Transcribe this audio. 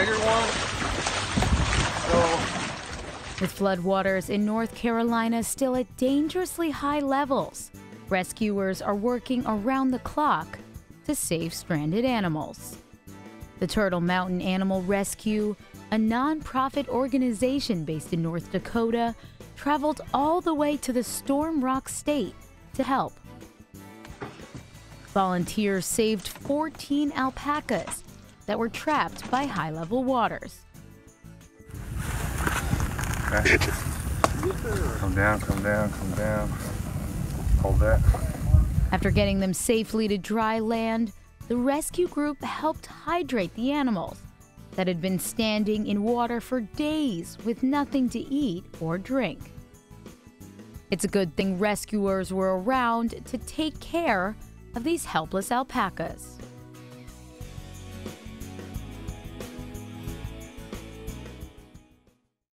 bigger one. So, with floodwaters in North Carolina still at dangerously high levels, rescuers are working around the clock to save stranded animals. The Turtle Mountain Animal Rescue, a nonprofit organization based in North Dakota, traveled all the way to the Storm Rock State to help. Volunteers saved 14 alpacas that were trapped by high-level waters. okay. Come down, come down, come down. Hold that. After getting them safely to dry land, the rescue group helped hydrate the animals that had been standing in water for days with nothing to eat or drink. It's a good thing rescuers were around to take care of these helpless alpacas.